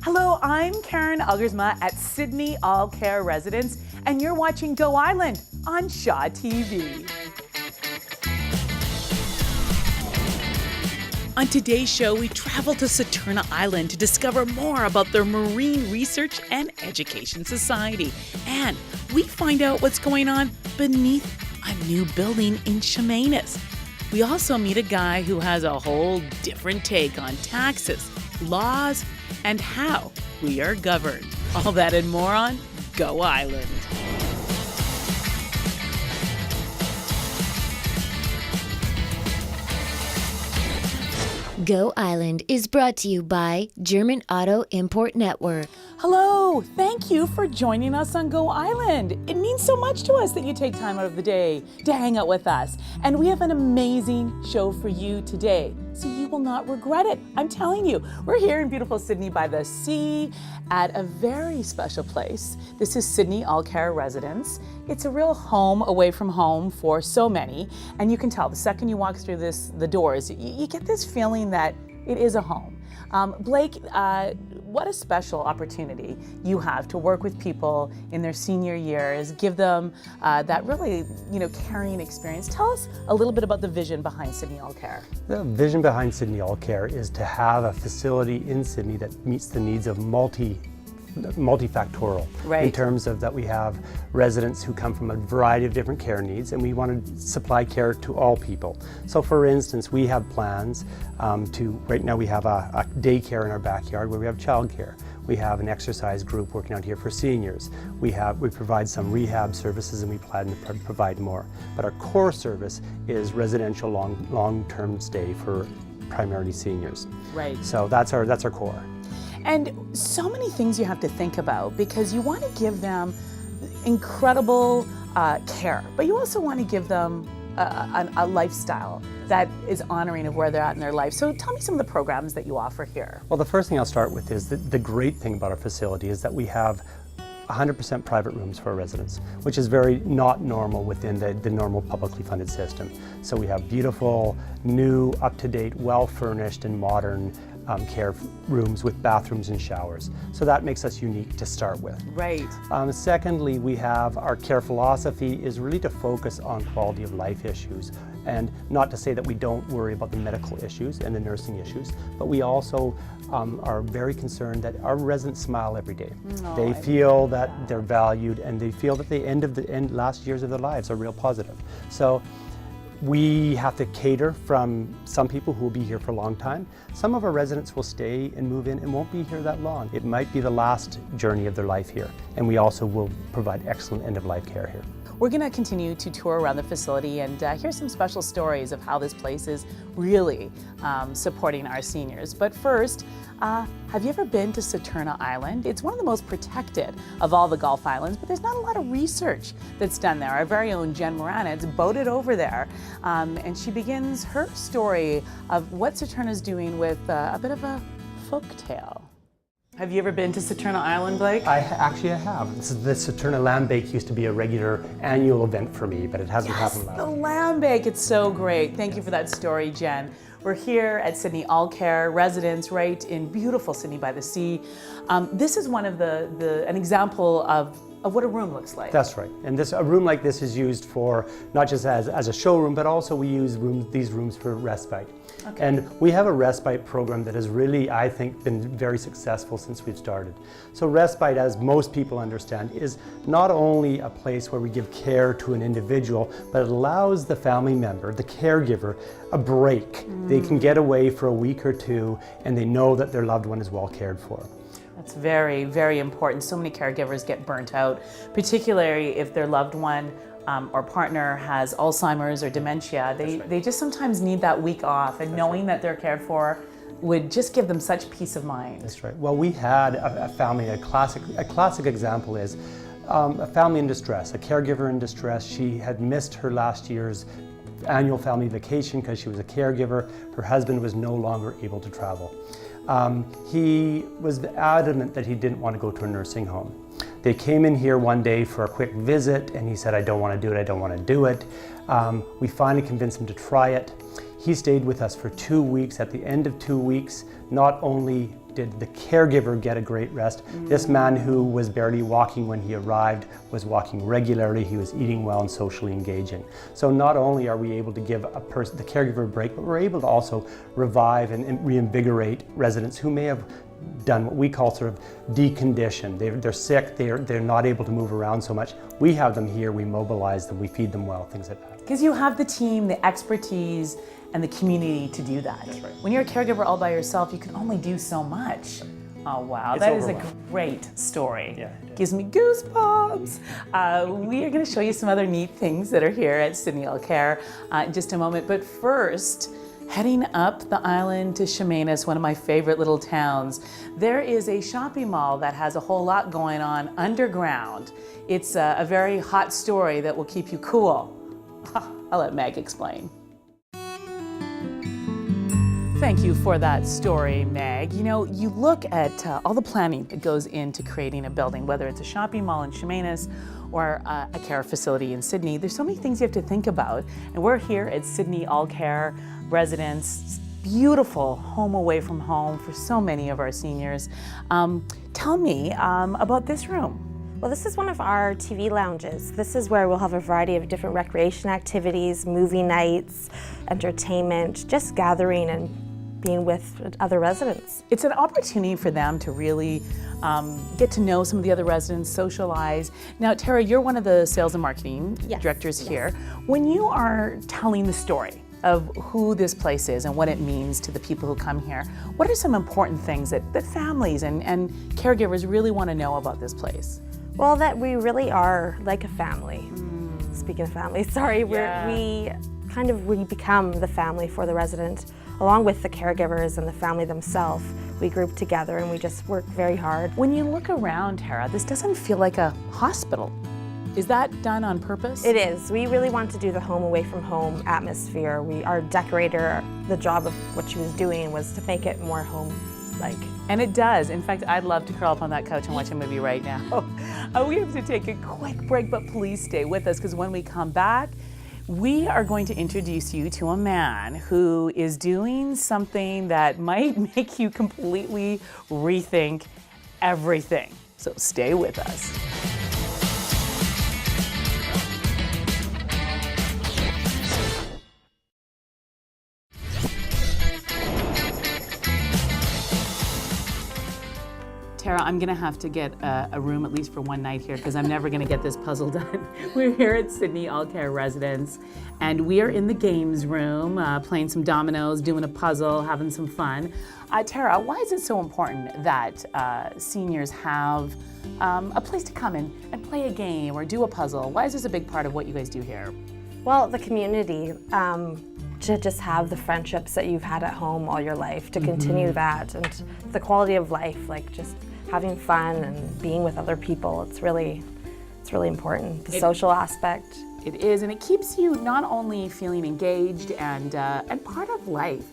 Hello, I'm Karen Elgersma at Sidney All Care Residence, and you're watching Go Island on Shaw TV. On today's show, we travel to Terra Island to discover more about their Marine Research and Education Society. And we find out what's going on beneath a new building in Chemainus. We also meet a guy who has a whole different take on taxes, laws, and how we are governed. All that and more on Go Island. Go Island is brought to you by German Auto Import Network. Hello, thank you for joining us on Go Island. It means so much to us that you take time out of the day to hang out with us. And we have an amazing show for you today, so you will not regret it. I'm telling you, we're here in beautiful Sidney by the Sea at a very special place. This is Sidney All Care Residence. It's a real home away from home for so many. And you can tell the second you walk through the doors, you get this feeling that it is a home. Blake, what a special opportunity you have to work with people in their senior years, give them that really, caring experience. Tell us a little bit about the vision behind Sidney All Care. The vision behind Sidney All Care is to have a facility in Sidney that meets the needs of multifactorial, right, in terms of that we have residents who come from a variety of different care needs, and we want to supply care to all people. So for instance, we have plans right now we have a daycare in our backyard where we have childcare. We have an exercise group working out here for seniors. We provide some rehab services, and we plan to provide more. But our core service is residential long-term stay for primarily seniors. Right. So that's our core. And so many things you have to think about because you want to give them incredible care, but you also want to give them a lifestyle that is honoring of where they're at in their life. So tell me some of the programs that you offer here. Well, the first thing I'll start with is the great thing about our facility is that we have 100% private rooms for our residents, which is very not normal within the normal publicly funded system. So we have beautiful, new, up-to-date, well-furnished and modern care rooms with bathrooms and showers. So that makes us unique to start with. Right. Secondly, we have our care philosophy is really to focus on quality of life issues, and not to say that we don't worry about the medical issues and the nursing issues, but we also are very concerned that our residents smile every day. They feel that they're valued, and they feel that the last years of their lives are real positive. So we have to cater from some people who will be here for a long time. Some of our residents will stay and move in and won't be here that long. It might be the last journey of their life here, and we also will provide excellent end-of-life care here. We're going to continue to tour around the facility and hear some special stories of how this place is really supporting our seniors. But first, have you ever been to Terra Island? It's one of the most protected of all the Gulf Islands, but there's not a lot of research that's done there. Our very own Jen Moranitz boated over there, and she begins her story of what Terra's doing with a bit of a folk tale. Have you ever been to Terra Island, Blake? I have. The Terra Lamb Bake used to be a regular annual event for me, but it hasn't happened now. The lamb bake, it's so great. Thank you for that story, Jen. We're here at Sidney All Care Residence, right in beautiful Sidney by the Sea. This is one of an example of what a room looks like. That's right. And a room like this is used for not just as a showroom, but also we use these rooms for respite. Okay. And we have a respite program that has really, I think, been very successful since we've started. So respite, as most people understand, is not only a place where we give care to an individual, but it allows the family member, the caregiver, a break. They can get away for a week or two, and they know that their loved one is well cared for. That's very, very important. So many caregivers get burnt out, particularly if their loved one or partner has Alzheimer's or dementia. They just sometimes need that week off, and knowing that they're cared for would just give them such peace of mind. That's right. Well, we had a family, a classic example is a family in distress, a caregiver in distress. She had missed her last year's annual family vacation because she was a caregiver. Her husband was no longer able to travel. He was adamant that he didn't want to go to a nursing home. They came in here one day for a quick visit, and he said, I don't want to do it, I don't want to do it. We finally convinced him to try it. He stayed with us for 2 weeks. At the end of 2 weeks, not only did the caregiver get a gregreat rest? This man who was barely walking when he arrived was walking regularly, he was eating well and socially engaging. So not only are we able to give the caregiver a break, but we're able to also revive and reinvigorate residents who may have done what we call sort of deconditioned. They're sick, they're not able to move around so much. We have them here, we mobilize them, we feed them well, things like that. Because you have the team, the expertise, and the community to do that. That's right. When you're a caregiver all by yourself, you can only do so much. Oh wow, It's that is a overwhelming. great story. Yeah, it is. Gives me goosebumps. We are going to show you some other neat things that are here at Sidney All Care in just a moment. But first, heading up the island to Chemainus, one of my favorite little towns, there is a shopping mall that has a whole lot going on underground. It's a very hot story that will keep you cool. I'll let Meg explain. Thank you for that story, Meg. You know, you look at all the planning that goes into creating a building, whether it's a shopping mall in Chemainus or a care facility in Sydney. There's so many things you have to think about. And we're here at Sidney All Care Residence. Beautiful home away from home for so many of our seniors. Tell me about this room. Well, this is one of our TV lounges. This is where we'll have a variety of different recreation activities, movie nights, entertainment, just gathering and being with other residents. It's an opportunity for them to really get to know some of the other residents, socialize. Now, Terra, you're one of the sales and marketing directors here. When you are telling the story of who this place is and what it means to the people who come here, what are some important things that families and caregivers really want to know about this place? Well, that we really are like a family. Speaking of family, sorry, we become the family for the resident. Along with the caregivers and the family themselves, we group together and we just work very hard. When you look around, Terra, this doesn't feel like a hospital. Is that done on purpose? It is. We really want to do the home away from home atmosphere. Our decorator, the job of what she was doing was to make it more home-like. And it does. In fact, I'd love to curl up on that couch and watch a movie right now. We have to take a quick break, but please stay with us because when we come back, we are going to introduce you to a man who is doing something that might make you completely rethink everything. So stay with us. Terra, I'm gonna have to get a room at least for one night here because I'm never gonna get this puzzle done. We're here at Sidney All Care Residence and we are in the games room playing some dominoes, doing a puzzle, having some fun. Terra, why is it so important that seniors have a place to come in and play a game or do a puzzle? Why is this a big part of what you guys do here? Well, the community, to just have the friendships that you've had at home all your life, to continue that, and the quality of life, like just having fun and being with other people, it's really important, the social aspect. It is, and it keeps you not only feeling engaged and part of life,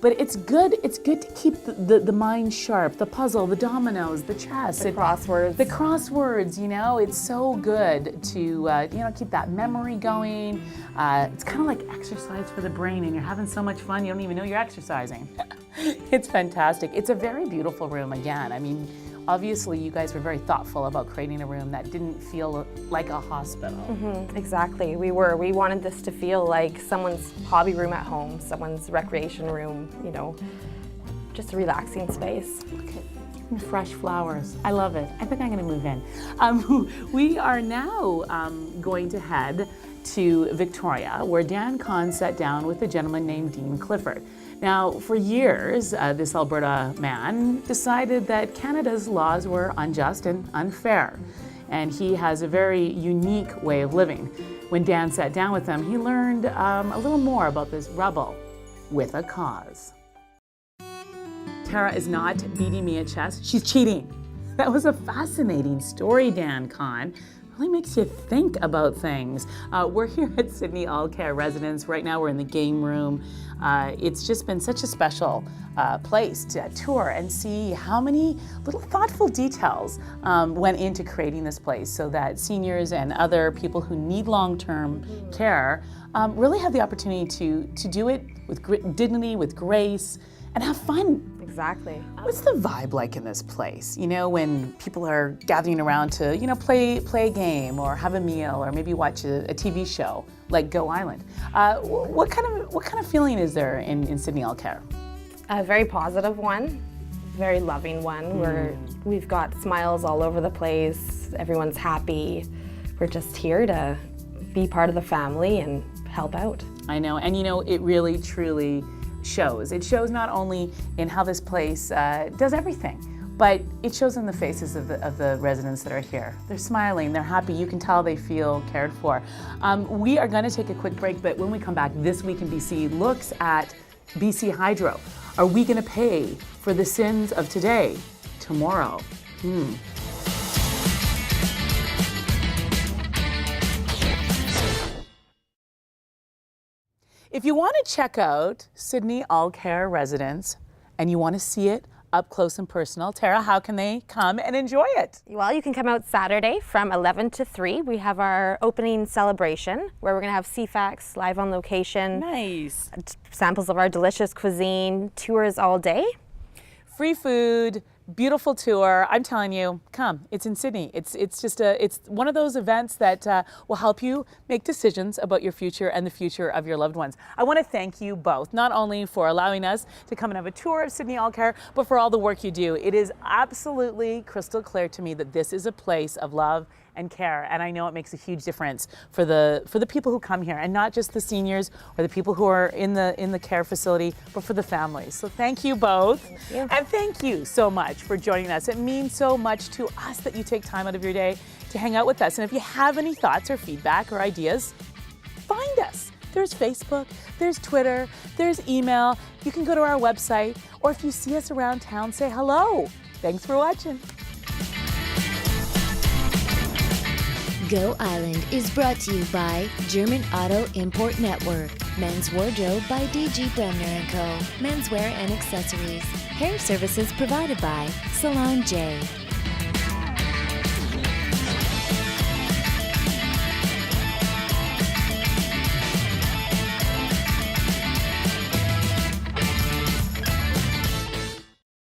but it's good to keep the mind sharp, the puzzle, the dominoes, the chess. The crosswords. The crosswords, you know, it's so good to, keep that memory going. It's kind of like exercise for the brain and you're having so much fun, you don't even know you're exercising. It's fantastic. It's a very beautiful room again. I mean, obviously you guys were very thoughtful about creating a room that didn't feel like a hospital. Exactly, we wanted this to feel like someone's hobby room at home, someone's recreation room, you know, just a relaxing space. Look at fresh flowers. I love it. I think I'm going to move in. We are now going to head to Victoria, where Dan Kahn sat down with a gentleman named Dean Clifford. Now, for years, this Alberta man decided that Canada's laws were unjust and unfair, and he has a very unique way of living. When Dan sat down with him, he learned a little more about this rebel with a cause. Terra is not beating me at chess, she's cheating. That was a fascinating story, Dan Kahn. Really makes you think about things. We're here at Sidney All Care Residence. Right now we're in the game room. It's just been such a special place to tour and see how many little thoughtful details went into creating this place so that seniors and other people who need long-term care really have the opportunity to do it with dignity, with grace, and have fun. Exactly. What's the vibe like in this place? You know, when people are gathering around to, play a game or have a meal or maybe watch a TV show like Go Island. What kind of feeling is there in Sidney All Care? A very positive one, very loving one, where we've got smiles all over the place, everyone's happy. We're just here to be part of the family and help out. I know, and it really truly shows. It shows not only in how this place does everything, but it shows in the faces of the residents that are here. They're smiling, they're happy, you can tell they feel cared for. We are going to take a quick break, but when we come back, This Week in BC looks at BC Hydro. Are we going to pay for the sins of today, tomorrow? If you want to check out Sidney All Care Residence and you want to see it up close and personal, Terra, how can they come and enjoy it? Well, you can come out Saturday from 11 to 3. We have our opening celebration where we're going to have CFAX live on location. Nice. Samples of our delicious cuisine, tours all day. Free food, beautiful tour. I'm telling you, come. It's in Sydney. It's one of those events that will help you make decisions about your future and the future of your loved ones. I want to thank you both, not only for allowing us to come and have a tour of Sidney All Care, but for all the work you do. It is absolutely crystal clear to me that this is a place of love and care, and I know it makes a huge difference for the people who come here, and not just the seniors or the people who are in the care facility, but for the families. So thank you both. Thank you. And thank you so much for joining us. It means so much to us that you take time out of your day to hang out with us. And if you have any thoughts or feedback or ideas, find us. There's Facebook, there's Twitter, there's email. You can go to our website, or if you see us around town, say hello. Thanks for watching. Go Island is brought to you by German Auto Import Network. Men's Wardrobe by DG Bremner & Co. Menswear and accessories. Hair services provided by Salon J.